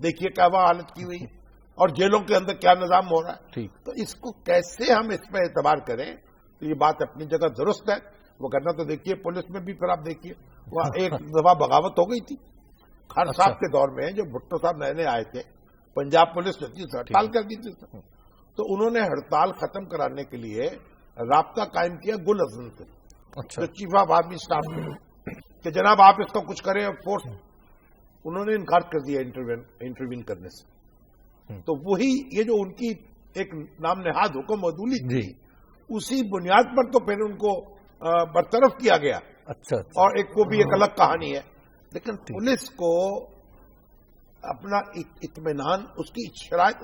دیکھیے کیا وہ حالت کی ہوئی ہے اور جیلوں کے اندر کیا نظام ہو رہا ہے. تو اس کو کیسے ہم اس پہ اعتبار کریں؟ تو یہ بات اپنی جگہ درست ہے. وہ کرنا تو دیکھیے پولیس میں بھی پھر آپ دیکھیے وہاں ایک دفعہ بغاوت ہو گئی تھی خان صاحب کے دور میں. جو بھٹو صاحب نئے نئے آئے تھے پنجاب پولیس نے ہڑتال کر دی تھی. تو انہوں نے ہڑتال ختم کرانے کے لیے رابطہ قائم کیا گل حسن سے, جو چیف آف آرمی اسٹاف کے, کہ جناب آپ اس کو کچھ کریں. فورس انہوں نے انکار کر دیا انٹروین کرنے سے. تو وہی یہ جو ان کی ایک نام نہاد حکم عدولی تھی, اسی بنیاد پر تو پھر ان کو برطرف کیا گیا. اور ایک کو بھی ایک الگ کہانی ہے. لیکن پولیس کو اپنا اطمینان, اس کی شرائط,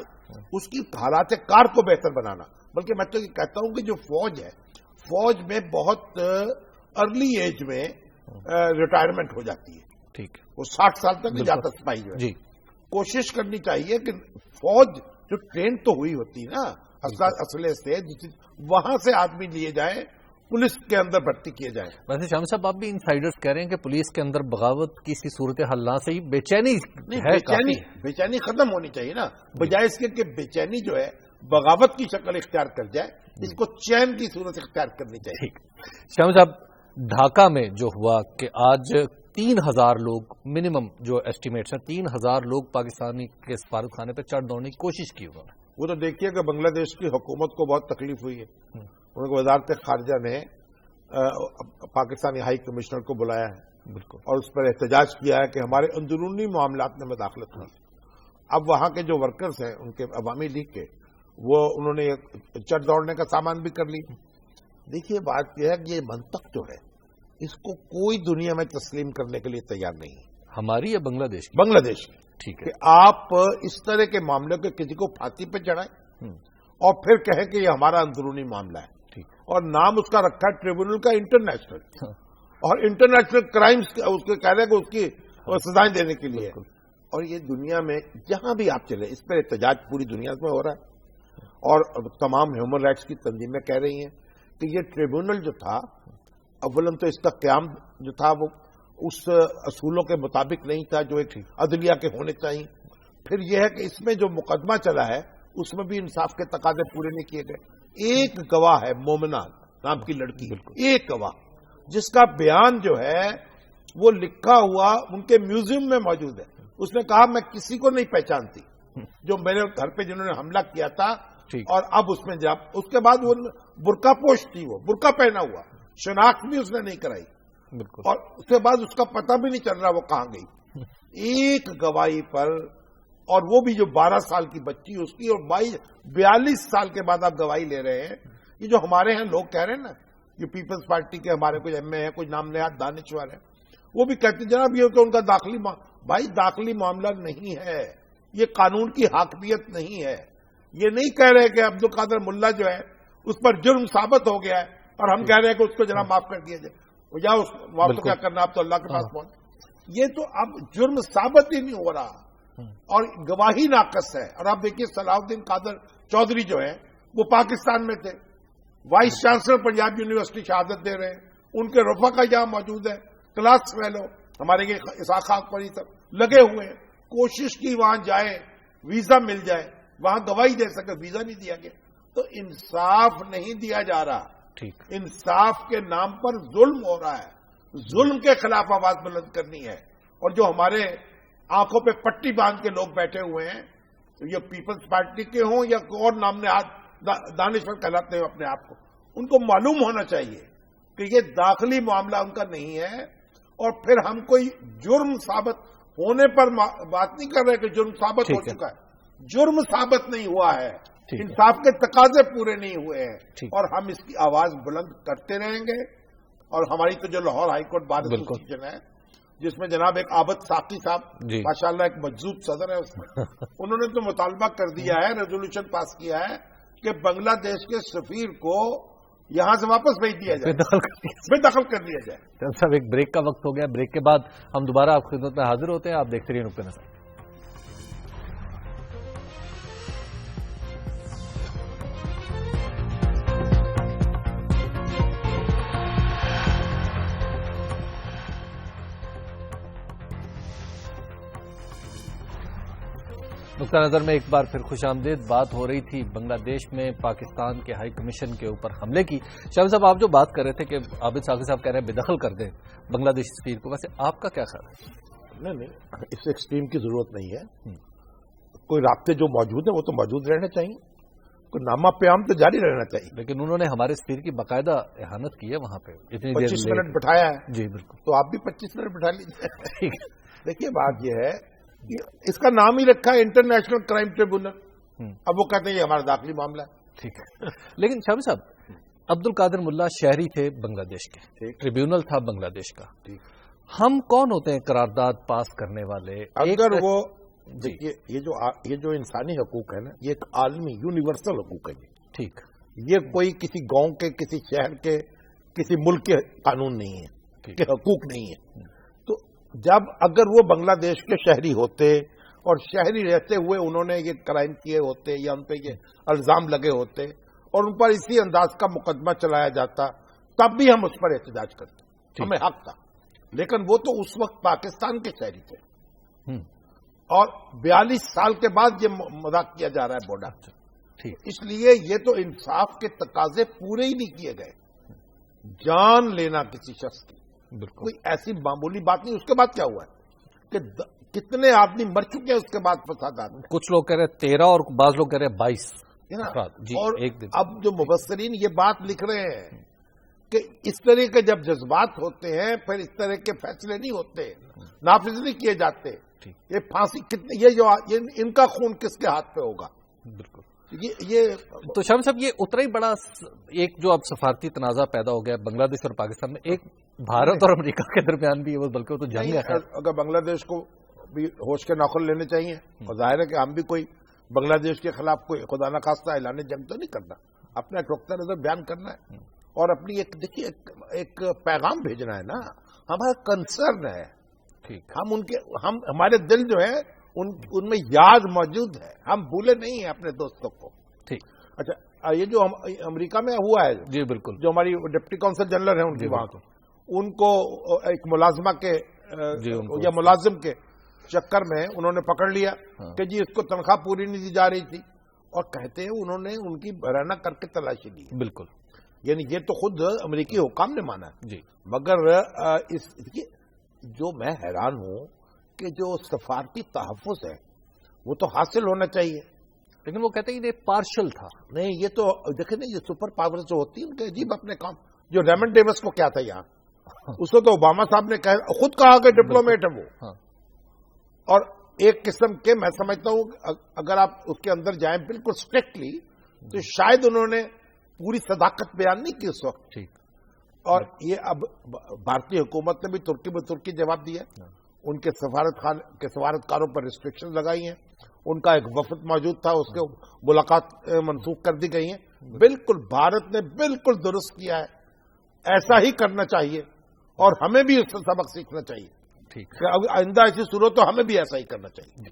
اس کی حالات کار کو بہتر بنانا. بلکہ میں تو یہ کہتا ہوں کہ جو فوج ہے, فوج میں بہت ارلی ایج میں ریٹائرمنٹ ہو جاتی ہے. وہ 60 سال تک نہیں جاتا سپاہی جو ہے. کوشش کرنی چاہیے کہ فوج جو ٹرین تو ہوئی ہوتی نا اسلحے سے, وہاں سے آدمی لیے جائیں, پولیس کے اندر بھرتی کیے جائیں. ویسے شامی صاحب آپ بھی انسائیڈرز کہہ رہے ہیں کہ پولیس کے اندر بغاوت کی سی صورتحال نہ سے ہی بے چینی ختم ہونی چاہیے نا, بجائے اس کے کہ بے چینی جو ہے بغاوت کی شکل اختیار کر جائے, اس کو چین کی صورت اختیار کرنی چاہیے. شامی صاحب ڈھاکہ میں جو ہوا کہ آج 3000 لوگ منیمم جو ایسٹیمیٹس ہیں 3000 لوگ پاکستانی کے سفارت خانے پہ چڑھ دوڑنے کی کوشش کی انہوں نے. وہ تو دیکھیے کہ بنگلہ دیش کی حکومت کو بہت تکلیف ہوئی ہے. ان کو وزارت خارجہ نے پاکستانی ہائی کمشنر کو بلایا ہے اور اس پر احتجاج کیا ہے کہ ہمارے اندرونی معاملات میں مداخلت ہوئی. اب وہاں کے جو ورکرز ہیں ان کے عوامی لیگ کے, وہ انہوں نے چڑھ دوڑنے کا سامان بھی کر لی. دیکھیے بات یہ ہے کہ یہ منطق جو ہے اس کو کوئی دنیا میں تسلیم کرنے کے لیے تیار نہیں ہے. ہماری یا بنگلہ دیش کی؟ بنگلہ دیش کی. ٹھیک ہے کہ آپ اس طرح کے معاملے کو کسی کو پھانسی پہ چڑھائیں اور پھر کہیں کہ یہ ہمارا اندرونی معاملہ ہے. اور نام اس کا رکھا ہے ٹریبونل کا انٹرنیشنل, اور انٹرنیشنل کرائمز اس کے کہہ رہے کہ اس کی سزائیں دینے کے لیے. اور یہ دنیا میں جہاں بھی آپ چلے اس پر احتجاج پوری دنیا میں ہو رہا ہے. اور تمام ہیومن رائٹس کی تنظیمیں کہہ رہی ہیں کہ یہ ٹریبونل جو تھا, اولاً تو اس کا قیام جو تھا وہ اس اصولوں کے مطابق نہیں تھا جو ایک عدلیہ کے ہونے چاہیے. پھر یہ ہے کہ اس میں جو مقدمہ چلا ہے اس میں بھی انصاف کے تقاضے پورے نہیں کیے گئے. ایک گواہ ہے مومنہ نام کی لڑکی, ایک گواہ جس کا بیان جو ہے وہ لکھا ہوا ان کے میوزیم میں موجود ہے. اس نے کہا میں کسی کو نہیں پہچانتی جو میرے گھر پہ جنہوں نے حملہ کیا تھا, اور اب اس میں جب اس کے بعد وہ برقع پوش تھی, وہ برقع پہنا ہوا, شناخت بھی اس نے نہیں کرائی, اور اس کے بعد اس کا پتہ بھی نہیں چل رہا وہ کہاں گئی. ایک گواہی پر, اور وہ بھی جو 12 سال کی بچی اس کی, اور 42 سال کے بعد آپ گواہی لے رہے ہیں. یہ جو ہمارے ہیں لوگ کہہ رہے ہیں نا, یہ پیپلز پارٹی کے ہمارے کچھ ایم اے ہیں, کچھ نام نہاد دانشور ہیں, وہ بھی کہتے ہیں جناب یہ تو ان کا داخلی بھائی داخلی معاملہ نہیں ہے, یہ قانون کی حاکمیت نہیں ہے. یہ نہیں کہہ رہے کہ عبد القادر ملا جو ہے اس پر جرم ثابت ہو گیا ہے اور ہم کہہ رہے ہیں کہ اس کو جناب معاف کر دیا جائے, یا اس کو کیا کرنا آپ تو اللہ کے پاس پہنچ. یہ تو اب جرم ثابت ہی نہیں ہو رہا اور گواہی ناقص ہے. اور آپ دیکھیے صلاح الدین قادر چودھری جو ہے وہ پاکستان میں تھے, وائس چانسلر پنجاب یونیورسٹی شہادت دے رہے ہیں, ان کے رفقا یہاں موجود ہے, کلاس فیلو ہمارے یہ اسحاق خاکپری سب لگے ہوئے ہیں. کوشش کی وہاں جائے, ویزا مل جائے, وہاں گواہی دے سکے, ویزا نہیں دیا گیا. تو انصاف نہیں دیا جا رہا, انصاف کے نام پر ظلم ہو رہا ہے. ظلم کے خلاف آواز بلند کرنی ہے. اور جو ہمارے آنکھوں پہ پٹی باندھ کے لوگ بیٹھے ہوئے ہیں, یہ پیپلز پارٹی کے ہوں یا اور نام نہاد دانشور کہلاتے ہیں اپنے آپ کو, ان کو معلوم ہونا چاہیے کہ یہ داخلی معاملہ ان کا نہیں ہے. اور پھر ہم کوئی جرم ثابت ہونے پر بات نہیں کر رہے کہ جرم ثابت ہو چکا ہے, جرم ثابت نہیں ہوا ہے, انصاف کے تقاضے پورے نہیں ہوئے ہیں, اور ہم اس کی آواز بلند کرتے رہیں گے. اور ہماری تو جو Lahore high court bar association ہے جس میں جناب ایک عابد ساقی صاحب ماشاءاللہ ایک مجذوب صدر ہے, اس میں انہوں نے تو مطالبہ کر دیا ہے, ریزولوشن پاس کیا ہے کہ بنگلہ دیش کے سفیر کو یہاں سے واپس بھیج دیا جائے, بے دخل کر دیا جائے. صاحب ایک بریک کا وقت ہو گیا, بریک کے بعد ہم دوبارہ آپ خدمت میں حاضر ہوتے ہیں. آپ دیکھتے رہیے نقطۂ نظر. نقطہ نظر میں ایک بار پھر خوش آمدید. بات ہو رہی تھی بنگلہ دیش میں پاکستان کے ہائی کمیشن کے اوپر حملے کی. شامی صاحب آپ جو بات کر رہے تھے کہ عابد ساقی صاحب کہہ رہے ہیں بے دخل کر دیں بنگلہ دیش سفیر کو، ویسے آپ کا کیا خیال ہے؟ نہیں، اس ایکسٹریم کی ضرورت نہیں ہے. کوئی رابطے جو موجود ہیں وہ تو موجود رہنے چاہیے، کوئی نامہ پیام تو جاری رہنا چاہیے. لیکن انہوں نے ہمارے سفیر کی باقاعدہ احانت کی ہے وہاں پہ، اتنی دیر 25 منٹ بٹھایا ہے. جی بالکل. تو آپ بھی 25 منٹ بٹھا لیجیے. دیکھیے بات یہ ہے کہ اس کا نام ہی رکھا ہے انٹرنیشنل کرائم ٹریبونل. اب وہ کہتے ہیں یہ ہمارا داخلی معاملہ ہے. ٹھیک ہے. لیکن شامی صاحب، عبد القادر ملا شہری تھے بنگلہ دیش کے، ٹریبیونل تھا بنگلہ دیش کا. ہم کون ہوتے ہیں قرارداد پاس کرنے والے؟ اگر وہ دیکھیے یہ جو انسانی حقوق ہے نا، یہ ایک عالمی یونیورسل حقوق ہے. ٹھیک. یہ کوئی کسی گاؤں کے، کسی شہر کے، کسی ملک کے قانون نہیں ہے، کہ حقوق نہیں ہے. تو جب اگر وہ بنگلہ دیش کے شہری ہوتے اور شہری رہتے ہوئے انہوں نے یہ کرائم کیے ہوتے یا ان پہ یہ الزام لگے ہوتے اور ان پر اسی انداز کا مقدمہ چلایا جاتا، تب بھی ہم اس پر احتجاج کرتے، ہمیں حق تھا. لیکن وہ تو اس وقت پاکستان کے شہری تھے اور 42 سال کے بعد یہ مذاق کیا جا رہا ہے بورڈر. اس لیے یہ تو انصاف کے تقاضے پورے ہی نہیں کیے گئے. جان لینا کسی شخص کی کوئی ایسی معمولی بات نہیں. اس کے بعد کیا ہوا ہے کہ کتنے آدمی مر چکے ہیں اس کے بعد فسادات میں. کچھ لوگ کہہ رہے 13 اور بعض لوگ کہہ رہے 22. اور اب جو مبصرین یہ بات لکھ رہے ہیں کہ اس طرح کے جب جذبات ہوتے ہیں پھر اس طرح کے فیصلے نہیں ہوتے، نافذ نہیں کیے جاتے. یہ پھانسی کتنے، یہ ان کا خون کس کے ہاتھ پہ ہوگا؟ بالکل. یہ تو شامی صاحب یہ اتنا ہی بڑا ایک جو اب سفارتی تنازع پیدا ہو گیا بنگلہ دیش اور پاکستان میں، ایک بھارت اور امریکہ کے درمیان بھی، بلکہ وہ تو جنگ ہے. اگر بنگلہ دیش کو بھی ہوش کے ناخن لینے چاہیے، اور ظاہر ہے کہ ہم بھی کوئی بنگلہ دیش کے خلاف کوئی خدا نخواستہ اعلان جنگ تو نہیں کرنا، اپنا نقطہ نظر بیان کرنا ہے اور اپنی دیکھیے ایک پیغام بھیجنا ہے نا. ہمارا کنسرن ہے. ہم ہمارے دل جو ہے ان میں یاد موجود ہے، ہم بھولے نہیں ہیں اپنے دوستوں کو. ٹھیک. اچھا، یہ جو امریکہ میں ہوا ہے، جی بالکل، جو ہماری ڈپٹی کونسل جنرل ہیں ان کی وہاں ان کو ایک ملازمہ کے یا ملازم کے چکر میں انہوں نے پکڑ لیا کہ جی اس کو تنخواہ پوری نہیں دی جا رہی تھی، اور کہتے ہیں انہوں نے ان کی برہنہ کر کے تلاشی لی. بالکل. یعنی یہ تو خود امریکی حکام نے مانا جی. مگر جو میں حیران ہوں کہ جو سفارتی تحفظ ہے وہ تو حاصل ہونا چاہیے، لیکن وہ کہتے ہیں یہ پارشل تھا. نہیں، یہ تو دیکھیں نا، یہ سپر پاور جو ہوتی ہے ان کے عجیب اپنے کام. جو ریمنڈ ڈیوس کو کیا تھا یہاں، اس کو تو اوباما صاحب نے خود کہا کہ ڈپلومیٹ ہے وہ. اور ایک قسم کے میں سمجھتا ہوں اگر آپ اس کے اندر جائیں بالکل اسٹرکٹلی تو شاید انہوں نے پوری صداقت بیان نہیں کی اس وقت. ٹھیک. اور یہ اب بھارتی حکومت نے بھی ترکی میں ترکی جواب دیا، ان کے سفارتکاروں پر ریسٹرکشن لگائی ہیں. ان کا ایک وفد موجود تھا، اس کے ملاقات منسوخ کر دی گئی ہیں. بالکل بھارت نے بالکل درست کیا ہے، ایسا ہی کرنا چاہیے اور ہمیں بھی اس سے سبق سیکھنا چاہیے. ٹھیک. آئندہ ایسی صورت تو ہمیں بھی ایسا ہی کرنا چاہیے.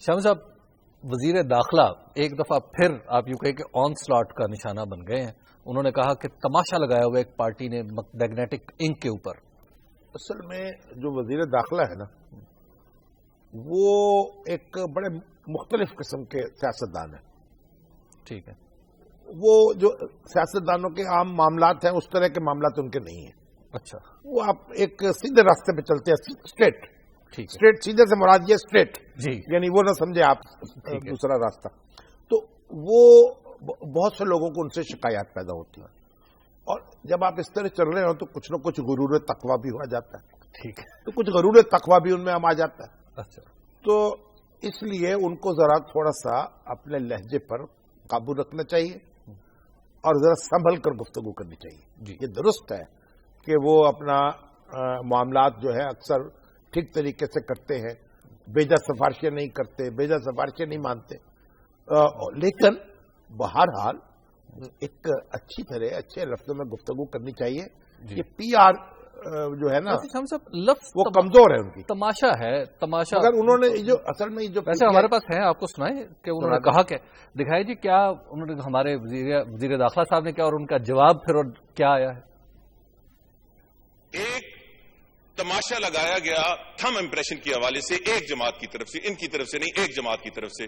شامی صاحب، وزیر داخلہ ایک دفعہ پھر آپ یوں کہیں کہ آن سلاٹ کا نشانہ بن گئے ہیں. انہوں نے کہا کہ تماشا لگایا ہوا ایک پارٹی نے میگنیٹک انک کے اوپر. اصل میں جو وزیر داخلہ ہے نا، وہ ایک بڑے مختلف قسم کے سیاستدان ہیں. ٹھیک ہے. وہ جو سیاستدانوں کے عام معاملات ہیں اس طرح کے معاملات ان کے نہیں ہیں. اچھا. وہ آپ ایک سیدھے راستے پہ چلتے ہیں، اسٹریٹ. اسٹریٹ سیدھے سے مراد یہ اسٹریٹ جی، یعنی وہ نہ سمجھے آپ دوسرا راستہ. تو وہ بہت سے لوگوں کو ان سے شکایات پیدا ہوتی ہیں، اور جب آپ اس طرح چل رہے ہو تو کچھ نہ کچھ غرور تقویٰ بھی ہو جاتا ہے. ٹھیک ہے. تو کچھ غرور تقویٰ بھی ان میں آ جاتا ہے. اچھا. تو اس لیے ان کو ذرا تھوڑا سا اپنے لہجے پر قابو رکھنا چاہیے اور ذرا سنبھل کر گفتگو کرنی چاہیے. جی. یہ درست ہے کہ وہ اپنا معاملات جو ہے اکثر ٹھیک طریقے سے کرتے ہیں، بیجا سفارشیں نہیں کرتے، بیجا سفارشیں نہیں مانتے، لیکن بہرحال ایک اچھی طرح اچھے لفظوں میں گفتگو کرنی چاہیے. یہ پی آر جو ہے نا لفظ وہ کمزور ہے، ان کی تماشا ہے. تماشا اگر انہوں نے جو اصل میں جو ویسے ہمارے پاس ہے، آپ کو سنائیں کہ انہوں نے کہا کہ دکھائے جی کیا انہوں نے ہمارے وزیر داخلہ صاحب نے کیا اور ان کا جواب پھر اور کیا آیا ہے. ایک تماشا لگایا گیا تھم امپریشن کے حوالے سے ایک جماعت کی طرف سے، ان کی طرف سے نہیں، ایک جماعت کی طرف سے.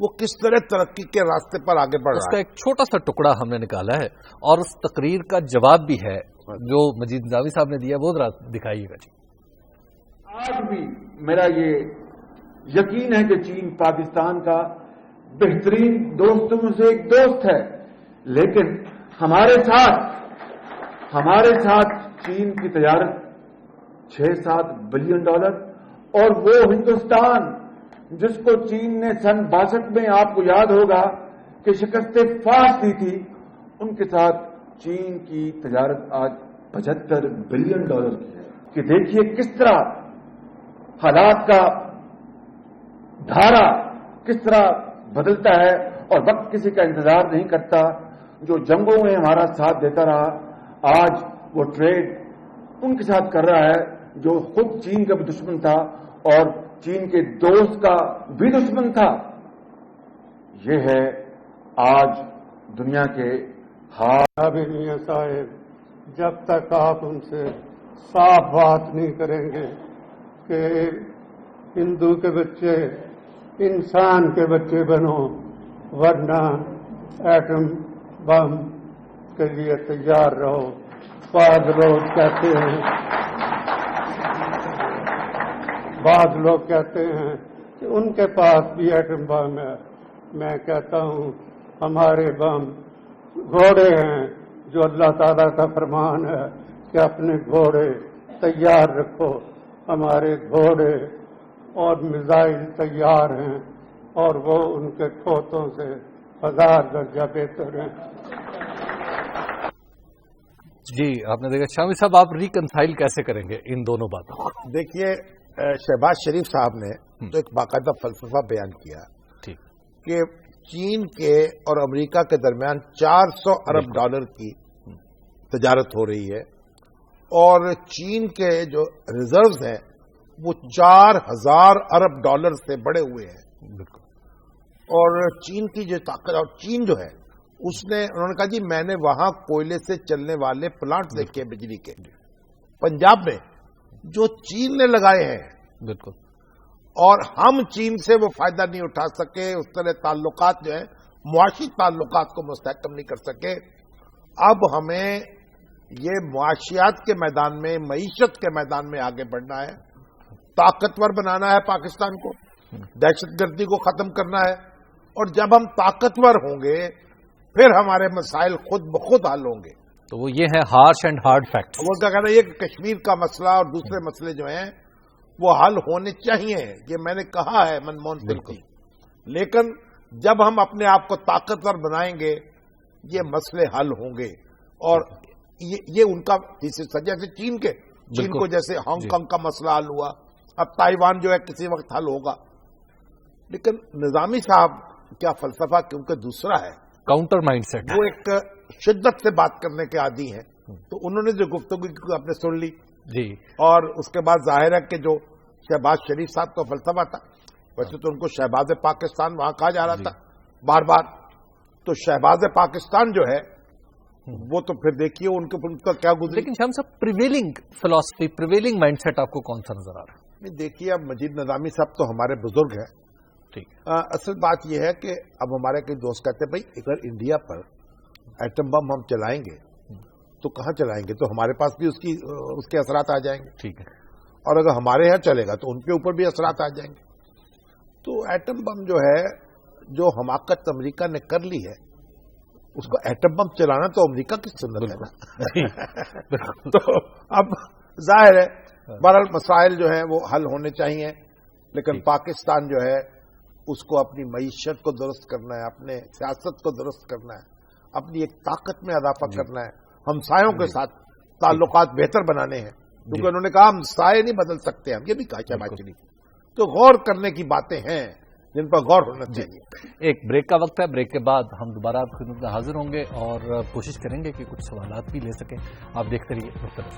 وہ کس طرح ترقی کے راستے پر آگے بڑھ اس رہا کا ہے. ایک چھوٹا سا ٹکڑا ہم نے نکالا ہے اور اس تقریر کا جواب بھی ہے جو مجید نظامی صاحب نے دیا، وہ ذرا دکھائیے گا. جی آج بھی میرا یہ یقین ہے کہ چین پاکستان کا بہترین دوستوں میں سے ایک دوست ہے، لیکن ہمارے ساتھ چین کی تجارت 6-7 بلین ڈالر، اور وہ ہندوستان جس کو چین نے سن 62 میں آپ کو یاد ہوگا کہ شکست فاش دی تھی، ان کے ساتھ چین کی تجارت آج 75 بلین ڈالر کی ہے. کہ دیکھیے کس طرح حالات کا دھارا کس طرح بدلتا ہے، اور وقت کسی کا انتظار نہیں کرتا. جو جنگوں میں ہمارا ساتھ دیتا رہا، آج وہ ٹریڈ ان کے ساتھ کر رہا ہے جو خود چین کا بھی دشمن تھا اور چین کے دوست کا بھی دشمن تھا. یہ ہے آج دنیا کے حال. میاں صاحب، جب تک آپ ان سے صاف بات نہیں کریں گے کہ ہندو کے بچے انسان کے بچے بنو، ورنہ ایٹم بم کے لیے تیار رہو. بعض لوگ کہتے ہیں کہ ان کے پاس بھی ایٹم بم ہے. میں کہتا ہوں ہمارے بم گھوڑے ہیں، جو اللہ تعالیٰ کا فرمان ہے کہ اپنے گھوڑے تیار رکھو. ہمارے گھوڑے اور میزائل تیار ہیں، اور وہ ان کے کھوتوں سے 1000 درجہ بہتر ہیں. جی آپ نے دیکھا شامی صاحب، آپ ریکنسائل کیسے کریں گے ان دونوں باتوں کو؟ دیکھیے شہباز شریف صاحب نے تو ایک باقاعدہ فلسفہ بیان کیا کہ چین کے اور امریکہ کے درمیان 400 ارب ڈالر کی تجارت ہو رہی ہے، اور چین کے جو ریزروز ہیں وہ 4000 ارب ڈالر سے بڑے ہوئے ہیں. اور چین کی جو طاقت، اور چین جو ہے انہوں نے کہا جی میں نے وہاں کوئلے سے چلنے والے پلانٹ دیکھے بجلی کے پنجاب میں جو چین نے لگائے ہیں. بالکل. اور ہم چین سے وہ فائدہ نہیں اٹھا سکے، اس طرح تعلقات جو ہیں معاشی تعلقات کو مستحکم نہیں کر سکے. اب ہمیں یہ معاشیات کے میدان میں، معیشت کے میدان میں آگے بڑھنا ہے، طاقتور بنانا ہے پاکستان کو، دہشت گردی کو ختم کرنا ہے. اور جب ہم طاقتور ہوں گے پھر ہمارے مسائل خود بخود حل ہوں گے. تو وہ یہ ہے ہارش اینڈ ہارڈ فیکٹ. وہ کیا کہنا ہے کہ کشمیر کا مسئلہ اور دوسرے مسئلے جو ہیں وہ حل ہونے چاہیے، یہ میں نے کہا ہے منموہن سنگھ کی. لیکن جب ہم اپنے آپ کو طاقتور بنائیں گے یہ مسئلے حل ہوں گے. اور یہ ان کا جیسے چین کو جیسے ہانگ کانگ کا مسئلہ حل ہوا، اب تائیوان جو ہے کسی وقت حل ہوگا. لیکن نظامی صاحب کیا فلسفہ کیونکہ دوسرا ہے، کاؤنٹر مائنڈ سیٹ، وہ ایک شدت سے بات کرنے کے عادی ہیں. تو انہوں نے جو گفتگو آپ نے سن لی جی، اور اس کے بعد ظاہر ہے کہ جو شہباز شریف صاحب کا فلسفہ تھا، ویسے تو ان کو شہباز پاکستان وہاں کہا جا رہا تھا بار بار، تو شہباز پاکستان جو ہے وہ تو پھر دیکھیے ان کا کیا گزرا. لیکن شام صاحب پریویلنگ فلسفی، پریویلنگ مائنڈ سیٹ آپ کو کون سا نظر آ رہا ہے؟ دیکھیے اب مجید نظامی صاحب تو ہمارے بزرگ ہیں. اصل بات یہ ہے کہ اب ہمارے کئی دوست کہتے ہیں بھائی اگر انڈیا پر ایٹم بم ہم چلائیں گے تو کہاں چلائیں گے، تو ہمارے پاس بھی اس کے اثرات آ جائیں گے. ٹھیک ہے. اور اگر ہمارے یہاں چلے گا تو ان کے اوپر بھی اثرات آ جائیں گے. تو ایٹم بم جو ہے، جو حماقت امریکہ نے کر لی ہے، اس کو ایٹم بم چلانا تو امریکہ کی سنت ہے نا. تو اب ظاہر ہے بہرحال مسائل جو ہیں وہ حل ہونے چاہیے، لیکن پاکستان جو ہے اس کو اپنی معیشت کو درست کرنا ہے، اپنے سیاست کو درست کرنا ہے، اپنی ایک طاقت میں اضافہ کرنا ہے، ہمسایوں کے ساتھ تعلقات بہتر بنانے ہیں. کیونکہ انہوں نے کہا ہم سائے نہیں بدل سکتے، ہم یہ بھی کہا شہباز شریف. تو غور کرنے کی باتیں ہیں جن پر غور ہونا چاہیے. ایک بریک کا وقت ہے، بریک کے بعد ہم دوبارہ آپ کی خدمت میں حاضر ہوں گے اور کوشش کریں گے کہ کچھ سوالات بھی لے سکیں. آپ دیکھتے رہیے مختلف.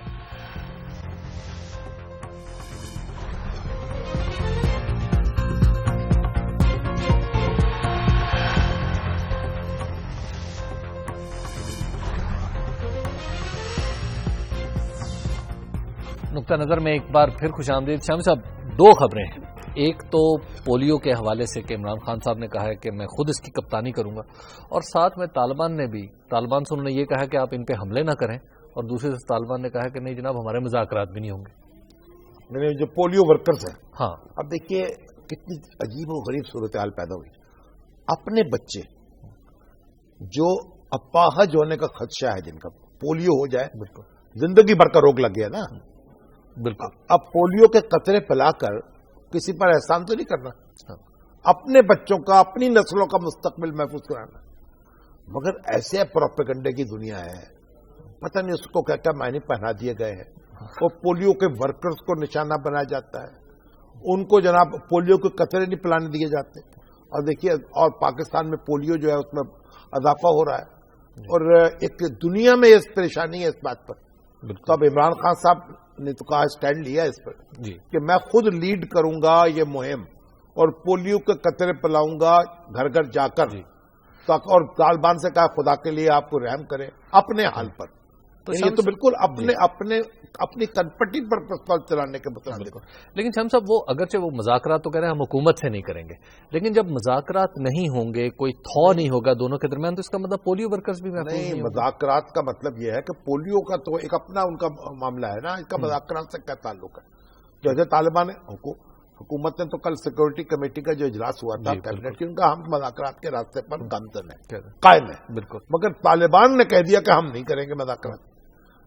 نقطہ نظر میں ایک بار پھر خوش آمدید. شامی صاحب، دو خبریں ہیں. ایک تو پولیو کے حوالے سے کہ عمران خان صاحب نے کہا ہے کہ میں خود اس کی کپتانی کروں گا، اور ساتھ میں طالبان سے انہوں نے یہ کہا کہ آپ ان پہ حملے نہ کریں، اور دوسرے سے طالبان نے کہا کہ نہیں جناب ہمارے مذاکرات بھی نہیں ہوں گے۔ جو پولیو ورکرز ہیں، ہاں، اب دیکھیے کتنی عجیب و غریب صورتحال پیدا ہوئی۔ اپنے بچے جو اپاہج ہونے کا خدشہ ہے، جن کا پولیو ہو جائے، بالکل زندگی بھر کا روگ لگ گیا نا، بالکل، اب پولیو کے قطرے پلا کر کسی پر احسان تو نہیں کرنا، اپنے بچوں کا، اپنی نسلوں کا مستقبل محفوظ کرانا، مگر ایسے پروپیگنڈے کی دنیا ہے، پتہ نہیں اس کو کیا کیا معنی پہنا دیے گئے ہیں، اور پولیو کے ورکرز کو نشانہ بنایا جاتا ہے، ان کو جناب پولیو کے قطرے نہیں پلانے دیے جاتے، اور دیکھیے اور پاکستان میں پولیو جو ہے اس میں اضافہ ہو رہا ہے، اور ایک دنیا میں اس پریشانی ہے اس بات پر۔ تو اب عمران خان صاحب نے تو کہا، اسٹینڈ لیا اس پر کہ میں خود لیڈ کروں گا یہ مہم، اور پولیو کے قطرے پلاؤں گا گھر گھر جا کر، اور طالبان سے کہا خدا کے لیے آپ کو رحم کریں اپنے حال پر۔ تو یہ تو بالکل اپنی کنپٹی پر پستول چلانے کے مطابق۔ لیکن شام صاحب وہ اگرچہ وہ مذاکرات تو کہہ رہے ہیں ہم حکومت سے نہیں کریں گے، لیکن جب مذاکرات نہیں ہوں گے، کوئی تھو نہیں ہوگا دونوں کے درمیان، تو اس کا مطلب پولیو ورکرز بھی محفوظ نہیں۔ مذاکرات کا مطلب یہ ہے کہ پولیو کا تو ایک اپنا ان کا معاملہ ہے نا، اس کا مذاکرات سے کیا تعلق ہے؟ جیسے طالبان حکومت نے تو کل سیکورٹی کمیٹی کا جو اجلاس ہوا تھا کیبنٹ کی، ان کا ہم مذاکرات کے راستے پر گامزن ہے، قائم ہے، بالکل، مگر طالبان نے کہہ دیا کہ ہم نہیں کریں گے مذاکرات۔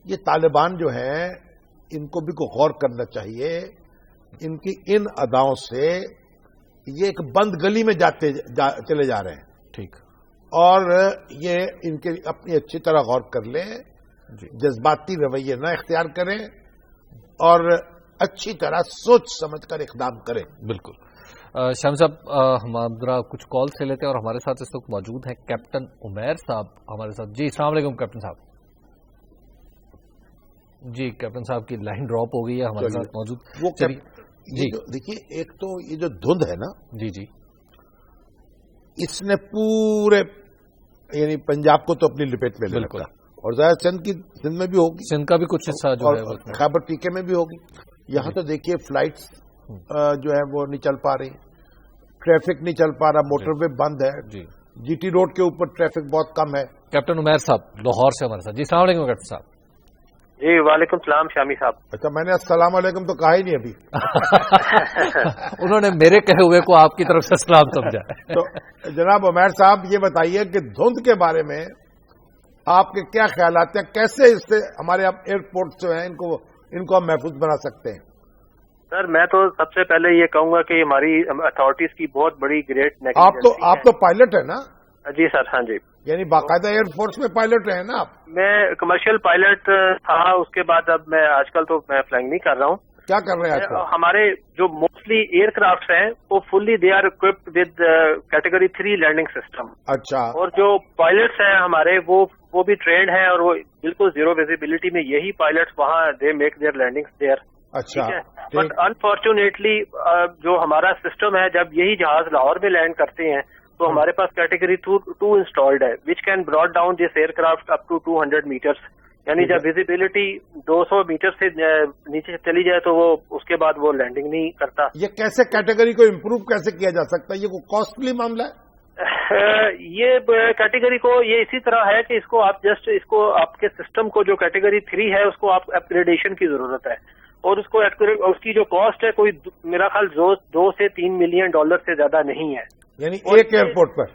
یہ طالبان جو ہیں ان کو بھی غور کرنا چاہیے، ان کی ان اداؤں سے یہ ایک بند گلی میں چلے جا رہے ہیں، ٹھیک، اور یہ ان کے اپنی اچھی طرح غور کر لیں، جذباتی رویے نہ اختیار کریں، اور اچھی طرح سوچ سمجھ کر اقدام کریں۔ بالکل شام صاحب، ہم ذرا کچھ کال سے لیتے ہیں، اور ہمارے ساتھ اس وقت موجود ہیں کیپٹن عمیر صاحب ہمارے ساتھ۔ جی السلام علیکم کیپٹن صاحب۔ جی کیپٹن صاحب کی لائن ڈراپ ہو گئی ہے، ہمارے ساتھ موجود وہ جی دیکھیے، ایک تو یہ جو دھند ہے نا، جی اس نے پورے یعنی پنجاب کو تو اپنی لپیٹ میں لے رکھا، اور ظاہر سندھ میں بھی ہوگی، سندھ کا بھی کچھ حصہ جو ہے، خیبر ٹیکے میں بھی ہوگی۔ یہاں تو دیکھیے فلائٹس جو ہے وہ نہیں چل پا رہی، ٹریفک نہیں چل پا رہا، موٹر وے بند ہے، جی ٹی روڈ کے اوپر ٹریفک بہت کم ہے۔ کیپٹن عمیر صاحب لاہور سے ہمارے ساتھ۔ جی السلام علیکم کیپٹن صاحب۔ جی وعلیکم السلام شامی صاحب۔ اچھا، میں نے السلام علیکم تو کہا ہی نہیں ابھی۔ انہوں نے میرے کہے ہوئے کو آپ کی طرف سے سلام سمجھا۔ تو جناب عمیر صاحب یہ بتائیے کہ دھند کے بارے میں آپ کے کیا خیالات ہیں، کیسے اس سے ہمارے ایئرپورٹ جو ہیں ان کو ہم محفوظ بنا سکتے ہیں؟ سر میں تو سب سے پہلے یہ کہوں گا کہ ہماری اتھارٹیز کی بہت بڑی گریٹ آپ تو پائلٹ ہے نا؟ جی سر، ہاں جی، یعنی باقاعدہ ایئر فورس میں پائلٹ رہے نا آپ؟ میں کمرشل پائلٹ تھا، اس کے بعد اب میں آج کل تو میں فلائنگ نہیں کر رہا ہوں۔ کیا کر رہے ہیں؟ ہمارے جو موسٹلی ایئر کرافٹ ہیں وہ fully they are occupied with category 3 landing system. اچھا، اور جو پائلٹس ہیں ہمارے وہ بھی ٹرینڈ ہیں، اور وہ بالکل زیرو ویزیبلٹی میں یہی پائلٹس وہاں they make their landing there. اچھا، بٹ انفارچونیٹلی جو ہمارا سسٹم ہے، جب یہی جہاز لاہور میں لینڈ کرتے ہیں تو ہمارے پاس کیٹیگری 2 انسٹالڈ ہے، which can brought down this aircraft up to 200 metres, یعنی جب ویزیبلٹی 200 میٹر سے نیچے چلی جائے تو وہ اس کے بعد وہ لینڈنگ نہیں کرتا۔ یہ کیسے کیٹیگری کو امپروو کیسے کیا جا سکتا ہے؟ یہ کوئی کاسٹلی معاملہ ہے؟ یہ کیٹیگری کو یہ اسی طرح ہے کہ اس کو آپ جسٹ اس کو آپ کے سسٹم کو جو کیٹیگری 3 ہے اس کو آپ اپگریڈیشن کی ضرورت ہے، اور اس کو اس کی جو کاسٹ ہے کوئی میرا خیال 2 سے 3 ملین ڈالر سے زیادہ نہیں ہے، یعنی ایک ایئرپورٹ پر۔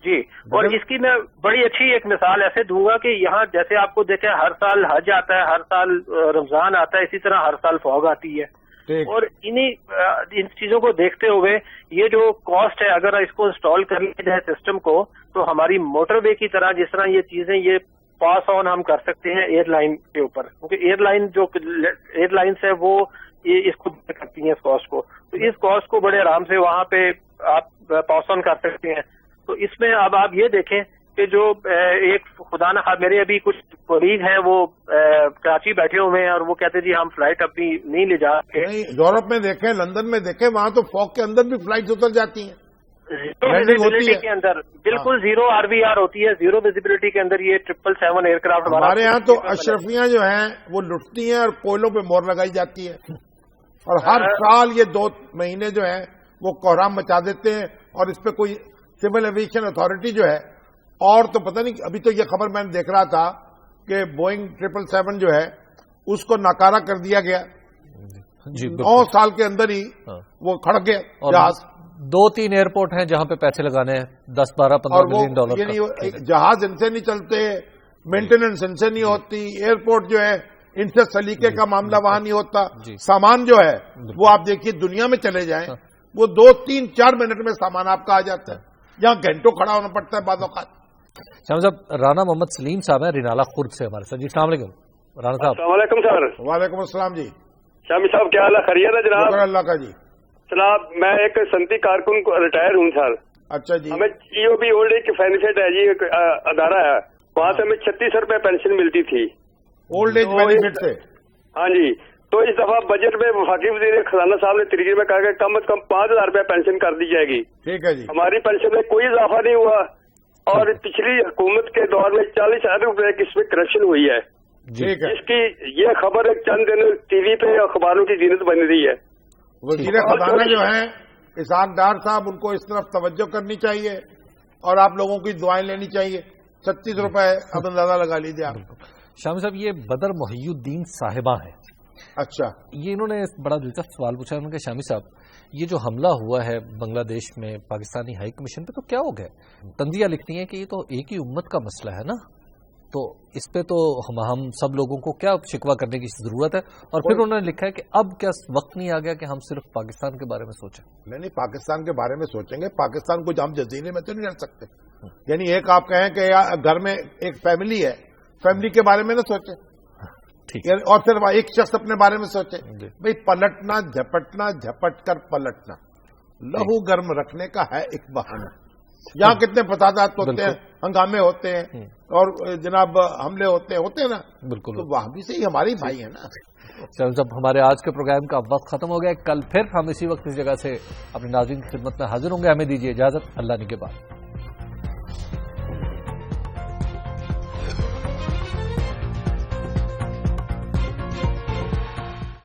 جی، اور اس کی میں بڑی اچھی ایک مثال ایسے دوں گا کہ یہاں جیسے آپ کو دیکھیں ہر سال حج آتا ہے، ہر سال رمضان آتا ہے، اسی طرح ہر سال فوگ آتی ہے، اور ان چیزوں کو دیکھتے ہوئے یہ جو کاسٹ ہے اگر اس کو انسٹال کر لیا جائے سسٹم کو، تو ہماری موٹر وے کی طرح جس طرح یہ چیزیں یہ پاس آن ہم کر سکتے ہیں ایئر لائن کے اوپر، کیونکہ ایئر لائنس ہے وہ اس کو کرتی ہیں اس کاسٹ کو، تو اس کاسٹ کو بڑے آرام سے وہاں پہ آپ پاس آن کر سکتے ہیں۔ تو اس میں اب آپ یہ دیکھیں کہ جو ایک خدا نہ خواہ میرے ابھی کچھ کولیگ ہیں وہ کراچی بیٹھے ہوئے ہیں، اور وہ کہتے جی ہم فلائٹ اپنی نہیں لے جا سکتے۔ یورپ میں دیکھیں، لندن میں دیکھیں، وہاں تو فوگ کے اندر بھی فلائٹ اتر جاتی ہیں، ویزیبلٹی کے اندر بالکل زیرو RVR ہوتی ہے، زیرو ویزیبلٹی کے اندر یہ 777 ایئر کرافٹ ہمارے یہاں تو اشرفیاں جو ہیں وہ لٹتی ہیں اور کوئلوں پہ مور لگائی جاتی ہے۔ اور ہر سال یہ 2 مہینے جو ہیں وہ کوہرام مچا دیتے ہیں، اور اس پہ کوئی سول ایویشن اتھارٹی جو ہے، اور تو پتہ نہیں، ابھی تو یہ خبر میں نے دیکھ رہا تھا کہ بوئنگ 777 جو ہے اس کو ناکارہ کر دیا گیا، 9 سال کے اندر ہی وہ کھڑ گیا جہاز۔ 2-3 ایئرپورٹ ہیں جہاں پہ پیسے لگانے ہیں 10-12-15 بلین ڈالر، یعنی جہاز ان سے نہیں چلتے، مینٹیننس ان سے نہیں ہوتی، ایئرپورٹ جو ہے ان سے سلیقے کا معاملہ وہاں نہیں ہوتا، سامان جو ہے وہ آپ دیکھیے دنیا میں چلے جائیں وہ 2-3-4 منٹ میں سامان آپ کا آ جاتا ہے، جہاں گھنٹوں کھڑا ہونا پڑتا ہے بعض اوقات۔ شامی صاحب، رانا محمد سلیم صاحب ہیں رینالہ خرد سے ہمارے ساتھ۔ جی السلام علیکم رانا صاحب۔ السلام علیکم سر۔ وعلیکم السلام جی۔ شامی صاحب کیا حال ہے؟ خیریت ہے جناب؟ شکر اللہ کا جی۔ جناب میں ایک سنتی کارکن کو ریٹائر ہوں سر۔ اچھا جی۔ ہمیں EOB اولڈ ایج بینیفٹ ہے جی، ایک ادارہ ہے، وہاں سے ہمیں 36 روپے پینشن ملتی تھی اولڈ ایج بینیفٹ سے۔ ہاں جی، تو اس دفعہ بجٹ میں وفاقی وزیر خزانہ صاحب نے طریقے میں کہا کہ کم از کم 5000 روپے پینشن کر دی جائے گی۔ ٹھیک ہے جی۔ ہماری پینشن میں کوئی اضافہ نہیں ہوا، اور پچھلی حکومت کے دور میں 40 ارب روپے کی اس میں کرپشن ہوئی ہے، جس کی یہ خبر ایک چند دن ٹی وی پہ اخباروں کی زینت بن رہی ہے۔ وزیر خزانہ جو ہیں اسحاق ڈار صاحب، ان کو اس طرف توجہ کرنی چاہیے اور آپ لوگوں کی دعائیں لینی چاہیے۔ 36 روپے اب اندازہ لگا لیجیے آپ۔ شامی صاحب، یہ بدر محی الدین صاحبہ ہیں۔ اچھا، یہ انہوں نے بڑا دلچسپ سوال پوچھا، انہوں نے کہا شامی صاحب یہ جو حملہ ہوا ہے بنگلہ دیش میں پاکستانی ہائی کمیشن پہ تو کیا ہو گیا؟ تنزیہ لکھتی ہیں کہ یہ تو ایک ہی امت کا مسئلہ ہے نا، تو اس پہ تو ہم سب لوگوں کو کیا شکوہ کرنے کی ضرورت ہے؟ اور پھر انہوں نے لکھا ہے کہ اب کیا وقت نہیں آ گیا کہ ہم صرف پاکستان کے بارے میں سوچیں؟ نہیں، پاکستان کے بارے میں سوچیں گے، پاکستان کو ہم جزیرے میں تو نہیں رہ سکتے۔ یعنی ایک آپ کہیں کہ گھر میں ایک فیملی ہے، فیملی کے بارے میں نہ سوچیں، اور صرف ایک شخص اپنے بارے میں سوچے۔ بھئی پلٹنا، جھپٹنا، جھپٹ کر پلٹنا لہو گرم رکھنے کا ہے ایک بہانہ۔ یہاں کتنے فسادات ہوتے ہیں، ہنگامے ہوتے ہیں، اور جناب حملے ہوتے ہیں نا، بالکل، تو وہاں بھی سے ہی ہمارے بھائی ہیں نا۔ چلو، جب ہمارے آج کے پروگرام کا وقت ختم ہو گیا، کل پھر ہم اسی وقت اس جگہ سے اپنے ناظرین کی خدمت میں حاضر ہوں گے۔ ہمیں دیجیے اجازت، اللہ نگہبان۔